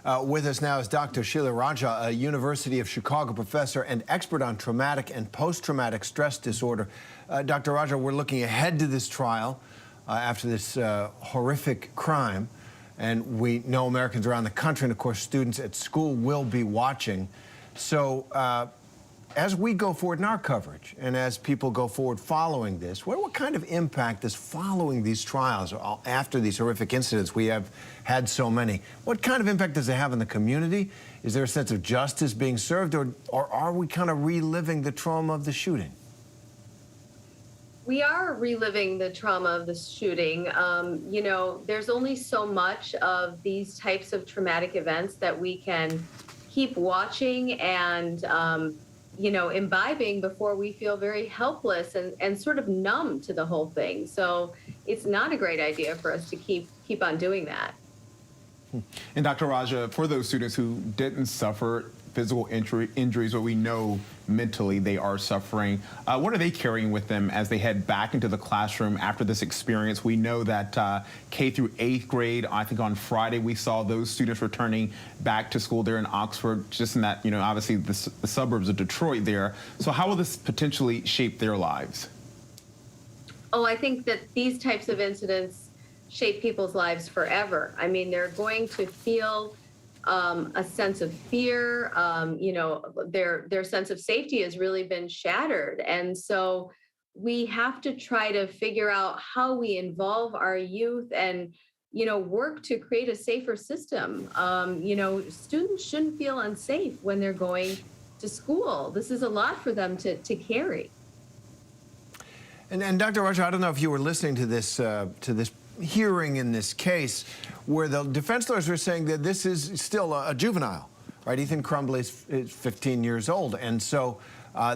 With us now is Dr. Sheila Raja, a University of Chicago professor and expert on traumatic and post-traumatic stress disorder. Dr. Raja, we're looking ahead to this trial after this horrific crime. And we know Americans around the country, and of course students at school will be watching. So as we go forward in our coverage, and as people go forward following this, what kind of impact is following these trials after these horrific incidents? We have had so many. What kind of impact does it have in the community? Is there a sense of justice being served, or are we kind of reliving the trauma of the shooting? We are reliving the trauma of the shooting. You know, there's only so much of these types of traumatic events that we can keep watching and you know, imbibing before we feel very helpless and sort of numb to the whole thing. So it's not a great idea for us to keep on doing that. And Dr. Raja, for those students who didn't suffer physical injuries, but we know mentally they are suffering, what are they carrying with them as they head back into the classroom after this experience? We know that K through 8th grade, I think on Friday, we saw those students returning back to school there in Oxford, just in that, you know, obviously the suburbs of Detroit there. So how will this potentially shape their lives? Oh, I think that these types of incidents shape people's lives forever. I mean, they're going to feel a sense of fear. You know, their sense of safety has really been shattered. And so we have to try to figure out how we involve our youth and, you know, work to create a safer system. You know, students shouldn't feel unsafe when they're going to school. This is a lot for them to carry. And Dr. Raja, I don't know if you were listening to this hearing in this case where the defense lawyers were saying that this is still a juvenile, right? Ethan Crumley is 15 years old, and so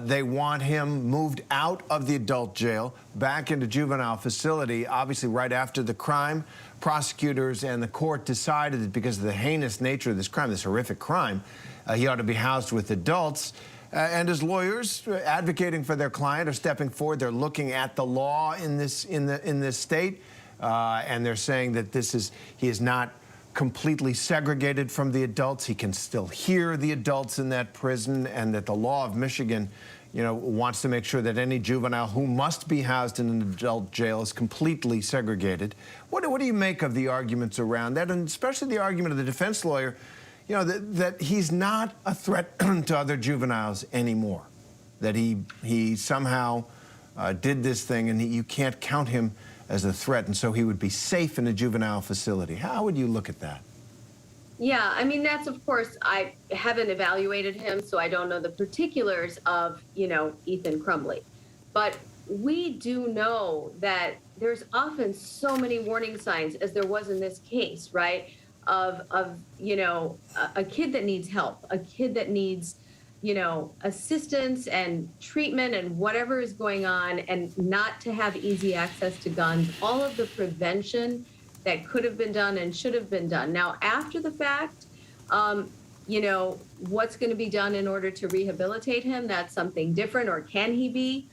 they want him moved out of the adult jail back into juvenile facility. Obviously, right after the crime, prosecutors and the court decided that because of the heinous nature of this crime, this horrific crime, he ought to be housed with adults. And his lawyers advocating for their client are stepping forward. They're looking at the law in this state. And they're saying that he is not completely segregated from the adults. He can still hear the adults in that prison, and that the law of Michigan, you know, wants to make sure that any juvenile who must be housed in an adult jail is completely segregated. What do you make of the arguments around that, and especially the argument of the defense lawyer, you know, that he's not a threat to other juveniles anymore, that he somehow did this thing, and you can't count him as a threat, and so he would be safe in a juvenile facility? How would you look at that? Yeah, I mean, that's, of course, I haven't evaluated him, so I don't know the particulars of, you know, Ethan Crumley. But we do know that there's often so many warning signs, as there was in this case, right, of you know, a kid that needs help, a kid that needs, you know, assistance and treatment and whatever is going on, and not to have easy access to guns, all of the prevention that could have been done and should have been done. Now, after the fact, you know, what's going to be done in order to rehabilitate him, that's something different, or can he be?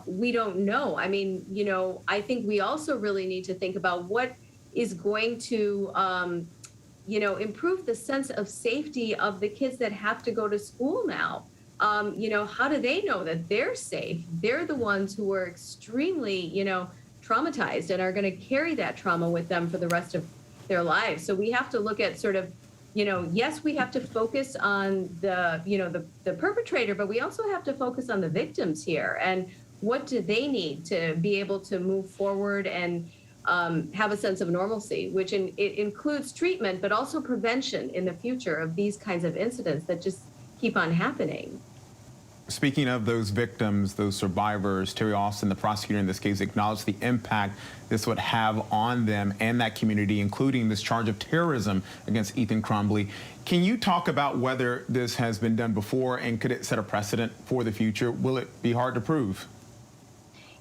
We don't know. I mean, you know, I think we also really need to think about what is going to, you know, improve the sense of safety of the kids that have to go to school now. You know, how do they know that they're safe? They're the ones who are extremely, you know, traumatized and are going to carry that trauma with them for the rest of their lives. So we have to look at sort of, you know, yes, we have to focus on the, you know, the perpetrator, but we also have to focus on the victims here, and what do they need to be able to move forward and have a sense of normalcy, which it includes treatment, but also prevention in the future of these kinds of incidents that just keep on happening. Speaking of those victims, those survivors, Terry Austin, the prosecutor in this case, acknowledged the impact this would have on them and that community, including this charge of terrorism against Ethan Crumley. Can you talk about whether this has been done before, and could it set a precedent for the future? Will it be hard to prove?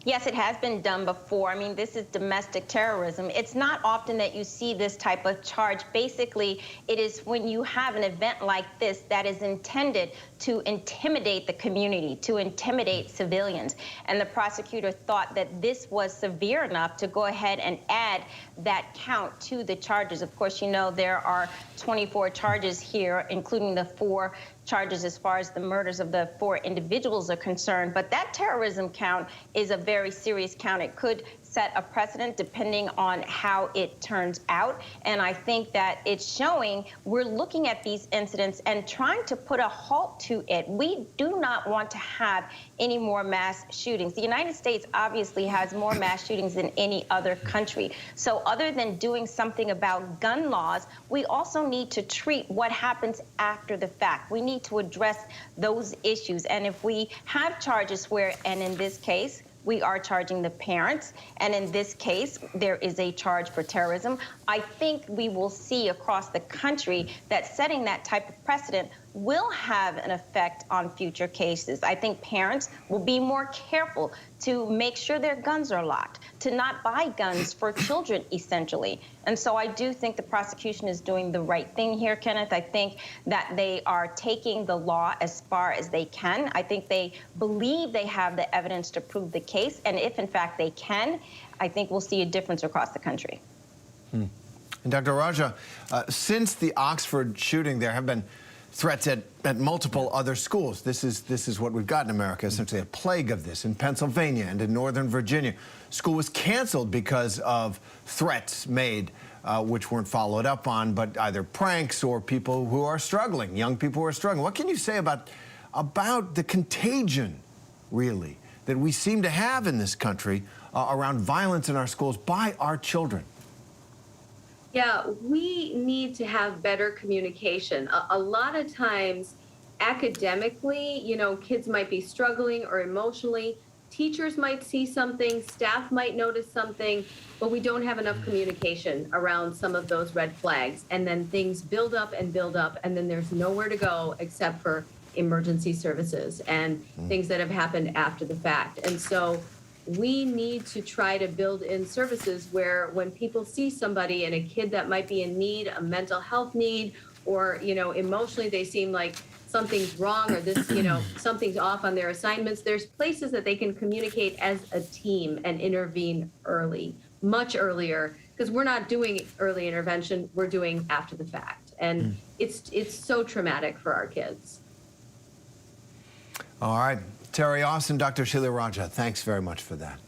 Yes, it has been done before. I mean, this is domestic terrorism. It's not often that you see this type of charge. Basically, it is when you have an event like this that is intended to intimidate the community, to intimidate civilians. And the prosecutor thought that this was severe enough to go ahead and add that count to the charges. Of course, you know, there are 24 charges here, including the 4 charges as far as the murders of the 4 individuals are concerned. But that terrorism count is a very serious count. It could set a precedent depending on how it turns out. And I think that it's showing we're looking at these incidents and trying to put a halt to it. We do not want to have any more mass shootings. The United States obviously has more mass shootings than any other country. So other than doing something about gun laws, we also need to treat what happens after the fact. We need to address those issues. And if we have charges where, and in this case, we are charging the parents, and in this case, there is a charge for terrorism, I think we will see across the country that setting that type of precedent will have an effect on future cases. I think parents will be more careful to make sure their guns are locked, to not buy guns for children, essentially. And so I do think the prosecution is doing the right thing here, Kenneth. I think that they are taking the law as far as they can. I think they believe they have the evidence to prove the case. And if, in fact, they can, I think we'll see a difference across the country. And Dr. Raja, since the Oxford shooting, there have been threats at multiple other schools. This is what we've got in America, essentially a plague of this. In Pennsylvania and in Northern Virginia, school was canceled because of threats made which weren't followed up on, but either pranks or people who are struggling, young people who are struggling. What can you say about the contagion, really, that we seem to have in this country around violence in our schools by our children? Yeah, we need to have better communication. A lot of times, academically, you know, kids might be struggling or emotionally. Teachers might see something, staff might notice something, but we don't have enough communication around some of those red flags. And then things build up, and then there's nowhere to go except for emergency services and things that have happened after the fact. And so we need to try to build in services where when people see somebody and a kid that might be in need, a mental health need, or, you know, emotionally they seem like something's wrong or this, you know, something's off on their assignments, there's places that they can communicate as a team and intervene early, much earlier, because we're not doing early intervention, we're doing after the fact. And it's so traumatic for our kids. All right. Terry Austin, Dr. Sheila Raja, thanks very much for that.